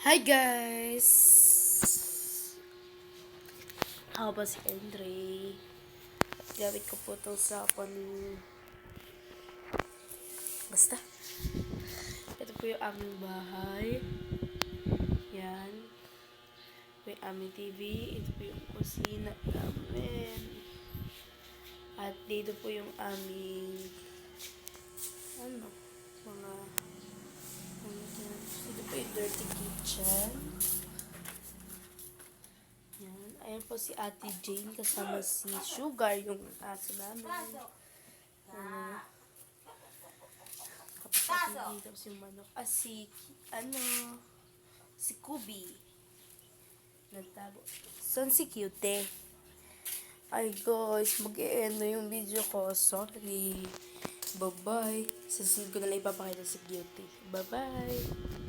Hi guys! Ako ba si Andre? Gamit ko po ito sa Basta. Ito po yung aming bahay. Yan. Ito yung aming TV. Ito po yung kusina namin. At dito po yung aming mga ito po yung dirty kitchen. Yan. Ayan po si Ate Jane kasama si Sugar, yung aso namin. Kapatid dito si manok. Si Kubi. Nagtago. Saan si Cute? Ay guys, mag-e-end na yung video ko. Sorry. Bye-bye. Susunod ko na lang ipapakita si Cute. Bye-bye.